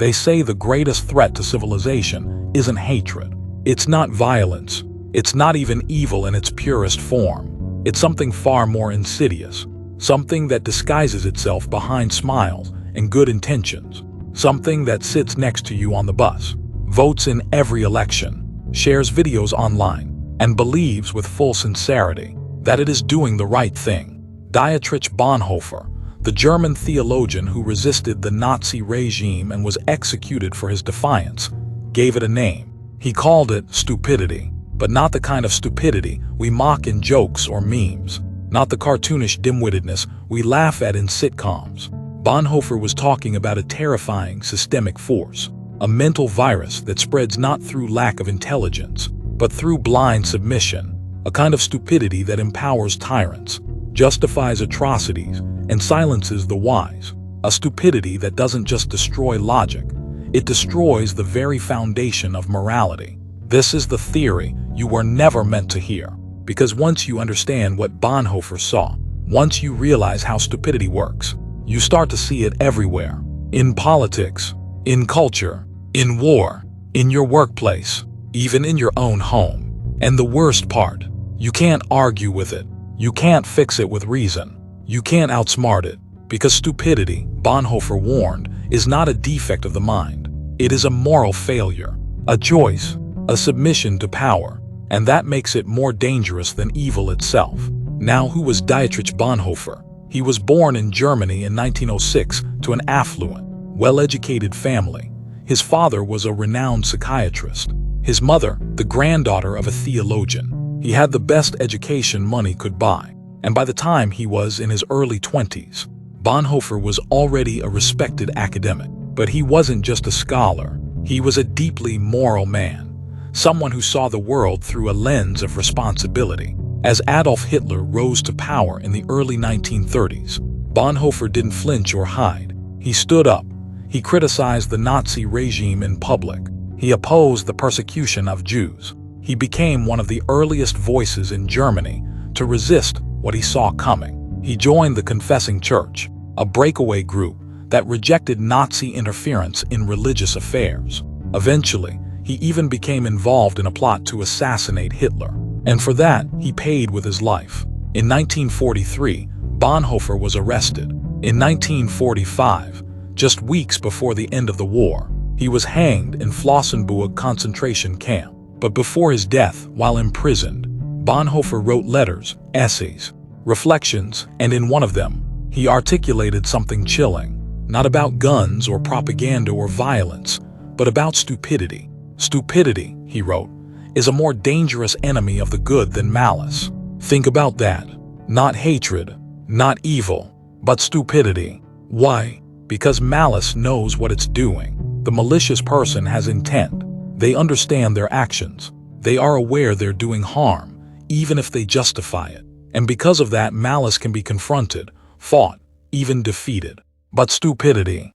They say the greatest threat to civilization isn't hatred. It's not violence. It's not even evil in its purest form. It's something far more insidious. Something that disguises itself behind smiles and good intentions. Something that sits next to you on the bus, votes in every election, shares videos online, and believes with full sincerity that it is doing the right thing. Dietrich Bonhoeffer, the German theologian who resisted the Nazi regime and was executed for his defiance, gave it a name. He called it stupidity, but not the kind of stupidity we mock in jokes or memes, not the cartoonish dimwittedness we laugh at in sitcoms. Bonhoeffer was talking about a terrifying systemic force, a mental virus that spreads not through lack of intelligence, but through blind submission, a kind of stupidity that empowers tyrants, justifies atrocities, and silences the wise, a stupidity that doesn't just destroy logic, it destroys the very foundation of morality. This is the theory you were never meant to hear, because once you understand what Bonhoeffer saw, once you realize how stupidity works, you start to see it everywhere, in politics, in culture, in war, in your workplace, even in your own home. And the worst part, you can't argue with it. You can't fix it with reason. You can't outsmart it, because stupidity, Bonhoeffer warned, is not a defect of the mind. It is a moral failure, a choice, a submission to power, and that makes it more dangerous than evil itself. Now, who was Dietrich Bonhoeffer? He was born in Germany in 1906 to an affluent, well-educated family. His father was a renowned psychiatrist. His mother, the granddaughter of a theologian. He had the best education money could buy, and by the time he was in his early 20s, Bonhoeffer was already a respected academic. But he wasn't just a scholar. He was a deeply moral man, someone who saw the world through a lens of responsibility. As Adolf Hitler rose to power in the early 1930s, Bonhoeffer didn't flinch or hide. He stood up. He criticized the Nazi regime in public. He opposed the persecution of Jews. He became one of the earliest voices in Germany to resist what he saw coming. He joined the Confessing Church, a breakaway group that rejected Nazi interference in religious affairs. Eventually, he even became involved in a plot to assassinate Hitler. And for that, he paid with his life. In 1943, Bonhoeffer was arrested. In 1945, just weeks before the end of the war, he was hanged in Flossenburg concentration camp. But before his death, while imprisoned, Bonhoeffer wrote letters, essays, reflections, and in one of them, he articulated something chilling, not about guns or propaganda or violence, but about stupidity. Stupidity, he wrote, is a more dangerous enemy of the good than malice. Think about that. Not hatred, not evil, but stupidity. Why? Because malice knows what it's doing. The malicious person has intent. They understand their actions. They are aware they're doing harm, even if they justify it. And because of that, malice can be confronted, fought, even defeated. But stupidity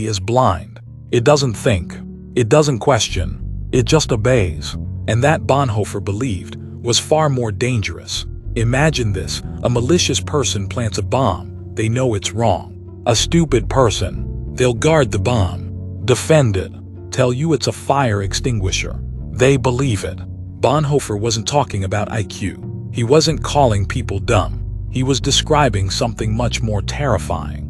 is blind. It doesn't think. It doesn't question. It just obeys. And that, Bonhoeffer believed, was far more dangerous. Imagine this: a malicious person plants a bomb. They know it's wrong. A stupid person, they'll guard the bomb, defend it, tell you it's a fire extinguisher. They believe it. Bonhoeffer wasn't talking about IQ. He wasn't calling people dumb. He was describing something much more terrifying.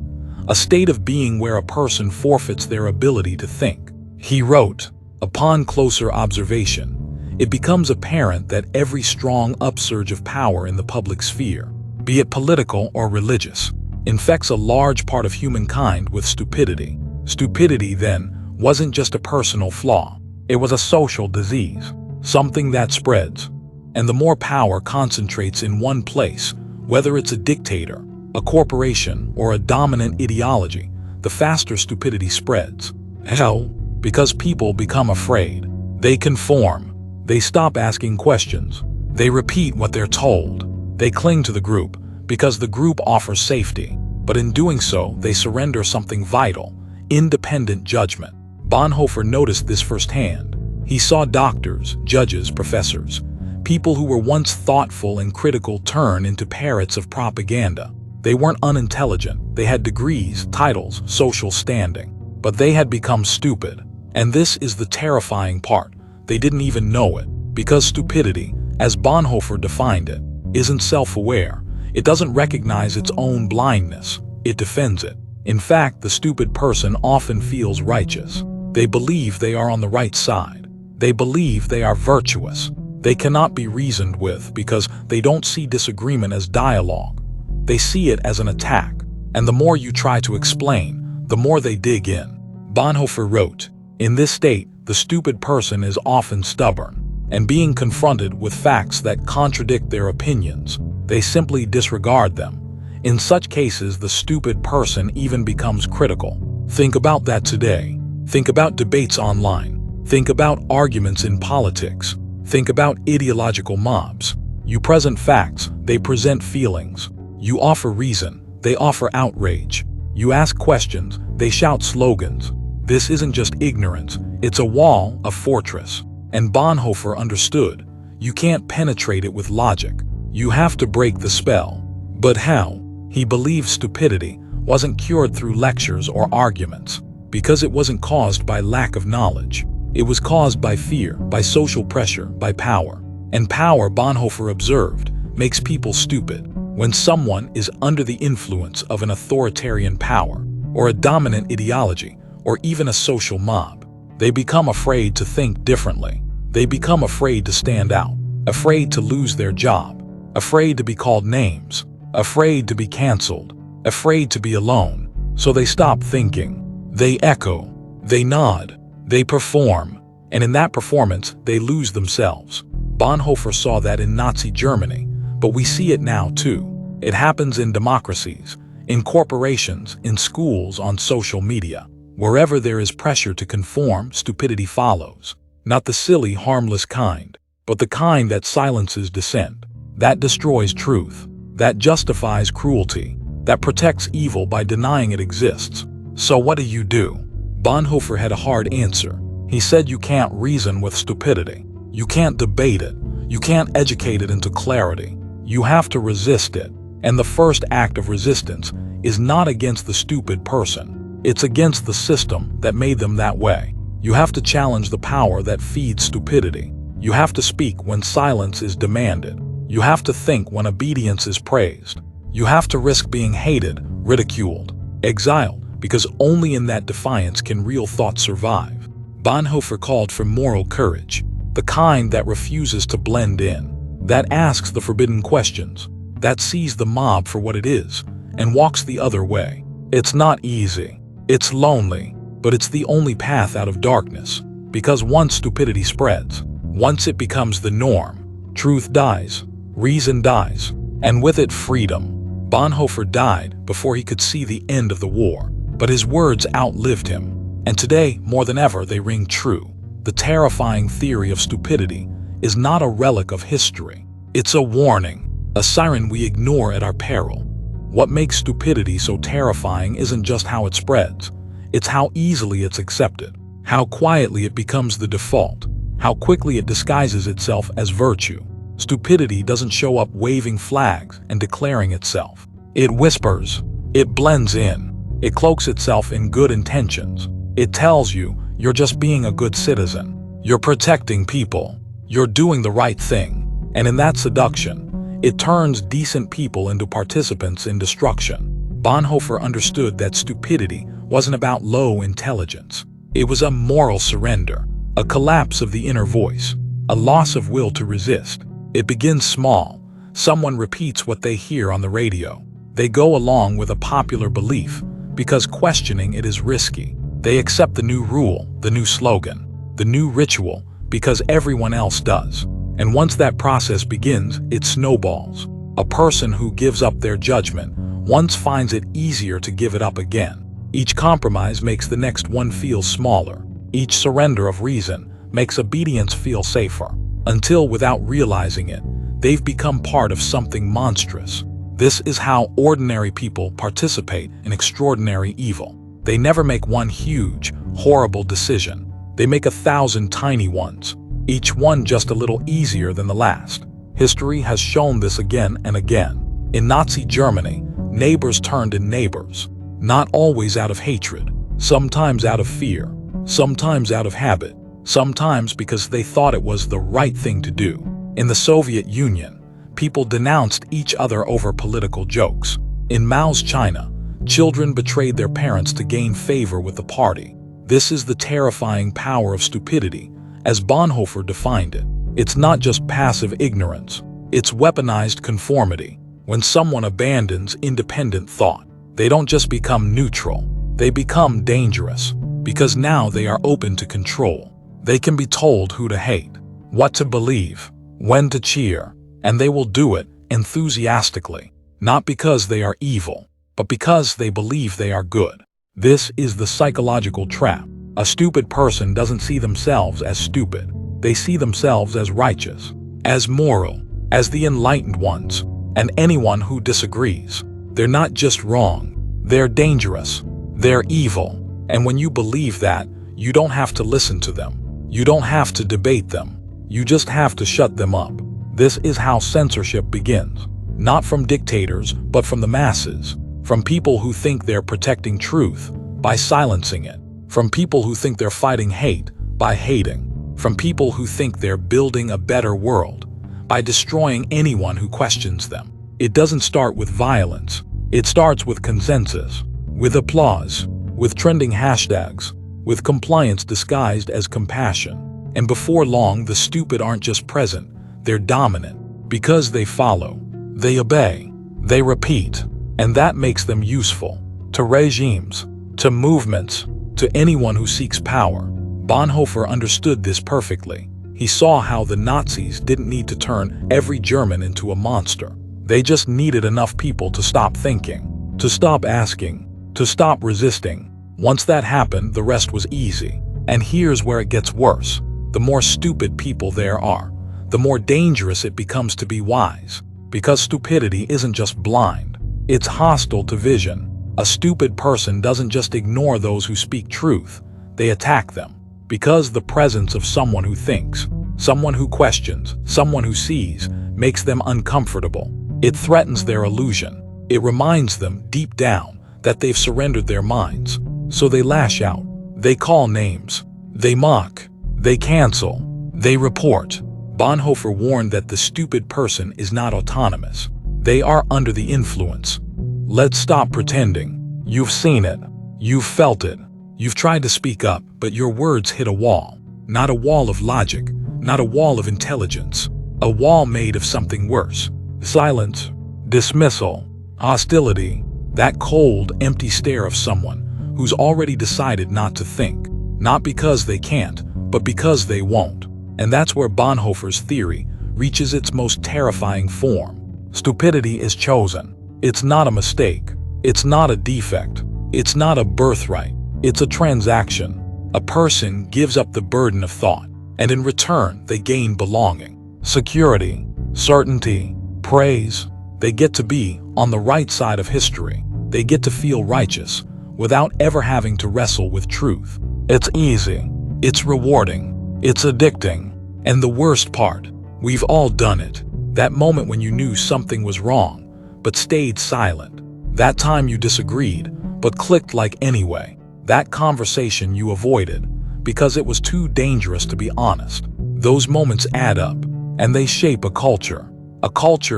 A state of being where a person forfeits their ability to think. He wrote, "Upon closer observation, it becomes apparent that every strong upsurge of power in the public sphere, be it political or religious, infects a large part of humankind with stupidity. Stupidity, then, wasn't just a personal flaw. It was a social disease, something that spreads. And the more power concentrates in one place, whether it's a dictator, a corporation, or a dominant ideology, the faster stupidity spreads. How? Because people become afraid. They conform. They stop asking questions. They repeat what they're told. They cling to the group because the group offers safety. But in doing so, they surrender something vital: independent judgment. Bonhoeffer noticed this firsthand. He saw doctors, judges, professors, people who were once thoughtful and critical turn into parrots of propaganda. They weren't unintelligent. They had degrees, titles, social standing. but they had become stupid. And this is the terrifying part. They didn't even know it, because stupidity, as Bonhoeffer defined it, isn't self-aware. It doesn't recognize its own blindness. It defends it. In fact, the stupid person often feels righteous. They believe they are on the right side. They believe they are virtuous. They cannot be reasoned with because they don't see disagreement as dialogue. They see it as an attack. And the more you try to explain, the more they dig in. Bonhoeffer wrote, "In this state, the stupid person is often stubborn, and being confronted with facts that contradict their opinions, they simply disregard them. In such cases, the stupid person even becomes critical." Think about that today. Think about debates online. Think about arguments in politics. Think about ideological mobs. You present facts, they present feelings. You offer reason, they offer outrage. You ask questions, they shout slogans. This isn't just ignorance, it's a wall, a fortress. And Bonhoeffer understood. You can't penetrate it with logic. You have to break the spell. But how? He believed stupidity wasn't cured through lectures or arguments, because it wasn't caused by lack of knowledge. It was caused by fear, by social pressure, by power. And power, Bonhoeffer observed, makes people stupid. When someone is under the influence of an authoritarian power, or a dominant ideology, or even a social mob, they become afraid to think differently. They become afraid to stand out, afraid to lose their job, afraid to be called names, afraid to be canceled, afraid to be alone. So they stop thinking. They echo, they nod, they perform, and in that performance, they lose themselves. Bonhoeffer saw that in Nazi Germany, but we see it now too. It happens in democracies, in corporations, in schools, on social media. Wherever there is pressure to conform, stupidity follows. Not the silly, harmless kind, but the kind that silences dissent, that destroys truth, that justifies cruelty, that protects evil by denying it exists. So what do? Bonhoeffer had a hard answer. He said you can't reason with stupidity. You can't debate it. You can't educate it into clarity. You have to resist it. And the first act of resistance is not against the stupid person. It's against the system that made them that way. You have to challenge the power that feeds stupidity. You have to speak when silence is demanded. You have to think when obedience is praised. You have to risk being hated, ridiculed, exiled, because only in that defiance can real thought survive. Bonhoeffer called for moral courage, the kind that refuses to blend in, that asks the forbidden questions, that sees the mob for what it is, and walks the other way. It's not easy. It's lonely, but it's the only path out of darkness, because once stupidity spreads, once it becomes the norm, truth dies, reason dies, and with it freedom. Bonhoeffer died before he could see the end of the war, but his words outlived him, and today, more than ever, they ring true. The terrifying theory of stupidity is not a relic of history. It's a warning, a siren we ignore at our peril. What makes stupidity so terrifying isn't just how it spreads, it's how easily it's accepted, how quietly it becomes the default, how quickly it disguises itself as virtue. Stupidity doesn't show up waving flags and declaring itself. It whispers, it blends in, it cloaks itself in good intentions. It tells you, you're just being a good citizen, you're protecting people, you're doing the right thing. And in that seduction, it turns decent people into participants in destruction. Bonhoeffer understood that stupidity wasn't about low intelligence. It was a moral surrender, a collapse of the inner voice, a loss of will to resist. It begins small. Someone repeats what they hear on the radio. They go along with a popular belief because questioning it is risky. They accept the new rule, the new slogan, the new ritual because everyone else does. And once that process begins, it snowballs. A person who gives up their judgment once finds it easier to give it up again. Each compromise makes the next one feel smaller. Each surrender of reason makes obedience feel safer. Until, without realizing it, they've become part of something monstrous. This is how ordinary people participate in extraordinary evil. They never make one huge, horrible decision. They make 1,000 tiny ones, each one just a little easier than the last. History has shown this again and again. In Nazi Germany, neighbors turned in neighbors, not always out of hatred, sometimes out of fear, sometimes out of habit, sometimes because they thought it was the right thing to do. In the Soviet Union, people denounced each other over political jokes. In Mao's China, children betrayed their parents to gain favor with the party. This is the terrifying power of stupidity, as Bonhoeffer defined it. It's not just passive ignorance, it's weaponized conformity. When someone abandons independent thought, they don't just become neutral, they become dangerous, because now they are open to control. They can be told who to hate, what to believe, when to cheer, and they will do it enthusiastically, not because they are evil, but because they believe they are good. This is the psychological trap. A stupid person doesn't see themselves as stupid. They see themselves as righteous, as moral, as the enlightened ones, and anyone who disagrees. They're not just wrong, they're dangerous, they're evil, and when you believe that, you don't have to listen to them. You don't have to debate them. You just have to shut them up. This is how censorship begins. Not from dictators, but from the masses. From people who think they're protecting truth by silencing it. From people who think they're fighting hate by hating. From people who think they're building a better world by destroying anyone who questions them. It doesn't start with violence. It starts with consensus, with applause, with trending hashtags, with compliance disguised as compassion. And before long, the stupid aren't just present, they're dominant. Because they follow, they obey, they repeat, and that makes them useful to regimes, to movements, to anyone who seeks power. Bonhoeffer understood this perfectly. He saw how the Nazis didn't need to turn every German into a monster. They just needed enough people to stop thinking, to stop asking, to stop resisting. Once that happened, the rest was easy. And here's where it gets worse. The more stupid people there are, the more dangerous it becomes to be wise. Because stupidity isn't just blind, it's hostile to vision. A stupid person doesn't just ignore those who speak truth, they attack them. Because the presence of someone who thinks, someone who questions, someone who sees, makes them uncomfortable. It threatens their illusion. It reminds them deep down that they've surrendered their minds. So they lash out. They call names. They mock. They cancel. They report. Bonhoeffer warned that the stupid person is not autonomous. They are under the influence. Let's stop pretending. You've seen it. You've felt it. You've tried to speak up, but your words hit a wall. Not a wall of logic, not a wall of intelligence. A wall made of something worse. Silence, dismissal, hostility, that cold, empty stare of someone who's already decided not to think. Not because they can't, but because they won't. And that's where Bonhoeffer's theory reaches its most terrifying form. Stupidity is chosen. It's not a mistake. It's not a defect. It's not a birthright. It's a transaction. A person gives up the burden of thought, and in return they gain belonging, security, certainty, praise. They get to be on the right side of history. They get to feel righteous without ever having to wrestle with truth. It's easy. It's rewarding. It's addicting. And the worst part, we've all done it. That moment when you knew something was wrong, but stayed silent. That time you disagreed, but clicked like anyway. That conversation you avoided because it was too dangerous to be honest. Those moments add up, and they shape a culture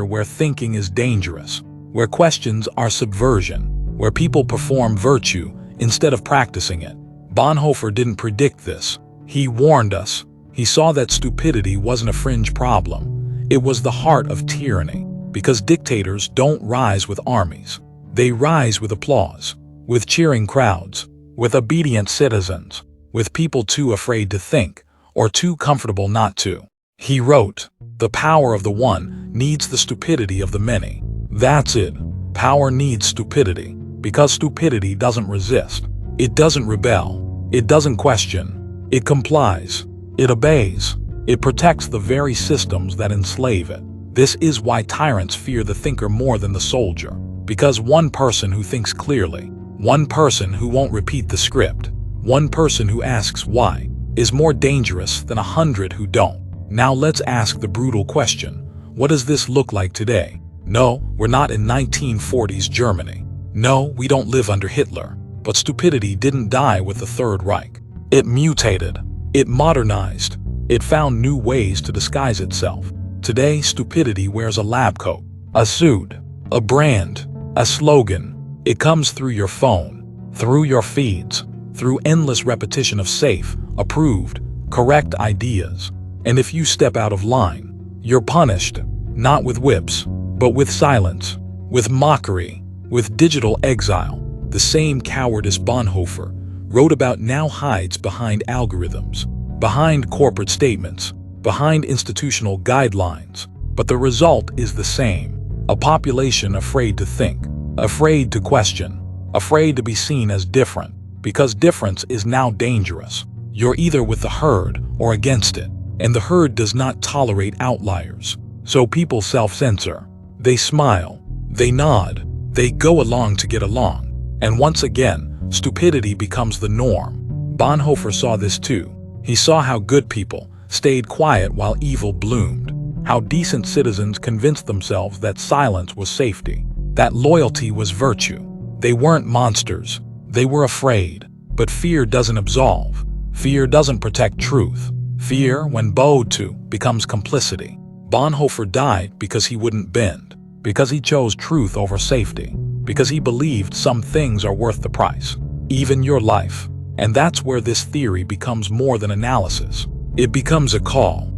where thinking is dangerous, where questions are subversion, where people perform virtue instead of practicing it. Bonhoeffer didn't predict this. He warned us. He saw that stupidity wasn't a fringe problem. It was the heart of tyranny, because dictators don't rise with armies. They rise with applause, with cheering crowds, with obedient citizens, with people too afraid to think or too comfortable not to. He wrote, "The power of the one needs the stupidity of the many." That's it. Power needs stupidity, because stupidity doesn't resist. It doesn't rebel. It doesn't question. It complies. It obeys. It protects the very systems that enslave it. This is why tyrants fear the thinker more than the soldier. Because one person who thinks clearly, one person who won't repeat the script, one person who asks why, is more dangerous than 100 who don't. Now let's ask the brutal question. What does this look like today? No, we're not in 1940s Germany. No, we don't live under Hitler. But stupidity didn't die with the Third Reich. It mutated. It modernized. It found new ways to disguise itself. Today, stupidity wears a lab coat, a suit, a brand, a slogan. It comes through your phone, through your feeds, through endless repetition of safe, approved, correct ideas. And if you step out of line, you're punished, not with whips, but with silence, with mockery, with digital exile. The same cowardice Bonhoeffer wrote about now hides behind algorithms, behind corporate statements, behind institutional guidelines. But the result is the same: a population afraid to think, afraid to question, afraid to be seen as different, because difference is now dangerous. You're either with the herd or against it, and the herd does not tolerate outliers. So people self-censor. They smile, they nod, they go along to get along. And once again, stupidity becomes the norm. Bonhoeffer saw this too. He saw how good people stayed quiet while evil bloomed, how decent citizens convinced themselves that silence was safety, that loyalty was virtue. They weren't monsters, they were afraid. But fear doesn't absolve. Fear doesn't protect truth. Fear, when bowed to, becomes complicity. Bonhoeffer died because he wouldn't bend, because he chose truth over safety, because he believed some things are worth the price, even your life. And that's where this theory becomes more than analysis. It becomes a call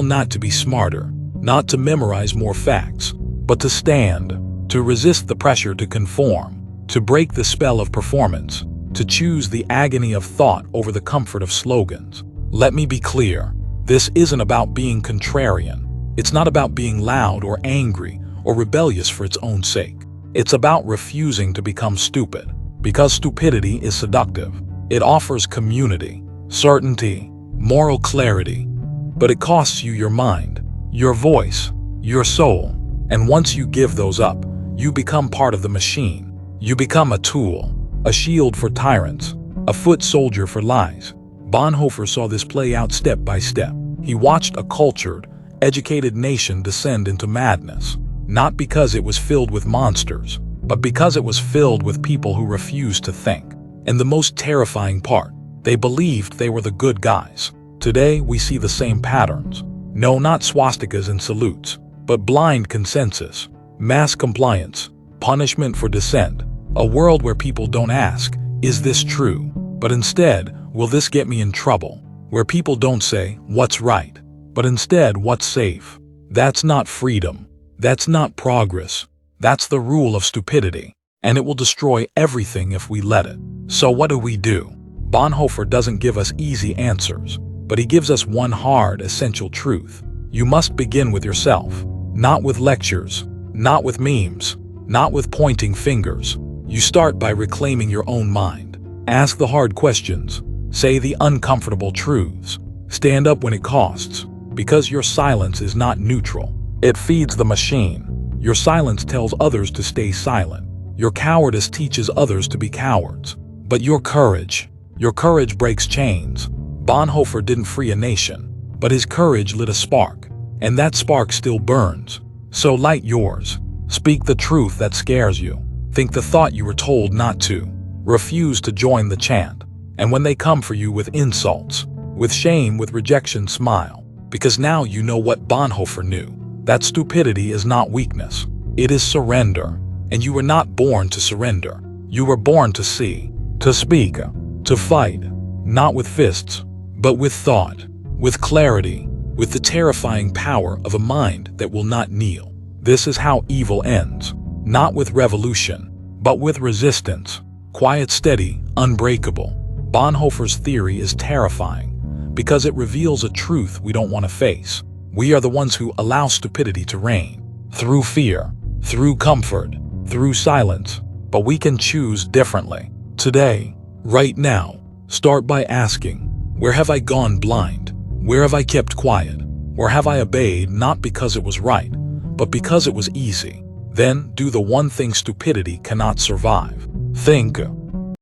not to be smarter, not to memorize more facts, but to stand, to resist the pressure to conform, to break the spell of performance, to choose the agony of thought over the comfort of slogans. Let me be clear, this isn't about being contrarian. It's not about being loud or angry or rebellious for its own sake. It's about refusing to become stupid, because stupidity is seductive. It offers community, certainty, moral clarity, but it costs you your mind, your voice, your soul. And once you give those up, you become part of the machine. You become a tool, a shield for tyrants, a foot soldier for lies. Bonhoeffer saw this play out step by step. He watched a cultured, educated nation descend into madness, not because it was filled with monsters, but because it was filled with people who refused to think. And the most terrifying part, they believed they were the good guys. Today, we see the same patterns. No, not swastikas and salutes, but blind consensus, mass compliance, punishment for dissent, a world where people don't ask, is this true? But instead, will this get me in trouble? Where people don't say, what's right? But instead, what's safe? That's not freedom. That's not progress. That's the rule of stupidity, and it will destroy everything if we let it. So what do? Bonhoeffer doesn't give us easy answers, but he gives us one hard, essential truth. You must begin with yourself, not with lectures, not with memes, not with pointing fingers. You start by reclaiming your own mind. Ask the hard questions. Say the uncomfortable truths. Stand up when it costs, because your silence is not neutral. It feeds the machine. Your silence tells others to stay silent. Your cowardice teaches others to be cowards. But your courage breaks chains. Bonhoeffer didn't free a nation, but his courage lit a spark, and that spark still burns. So light yours. Speak the truth that scares you. Think the thought you were told not to. Refuse to join the chant. And when they come for you with insults, with shame, with rejection, smile. Because now you know what Bonhoeffer knew. That stupidity is not weakness. It is surrender. And you were not born to surrender. You were born to see, to speak, to fight. Not with fists, but with thought, with clarity, with the terrifying power of a mind that will not kneel. This is how evil ends. Not with revolution, but with resistance. Quiet, steady, unbreakable. Bonhoeffer's theory is terrifying because it reveals a truth we don't want to face. We are the ones who allow stupidity to reign. Through fear, through comfort, through silence. But we can choose differently. Today, right now, start by asking, where have I gone blind? Where have I kept quiet? Or have I obeyed not because it was right, but because it was easy? Then do the one thing stupidity cannot survive. Think.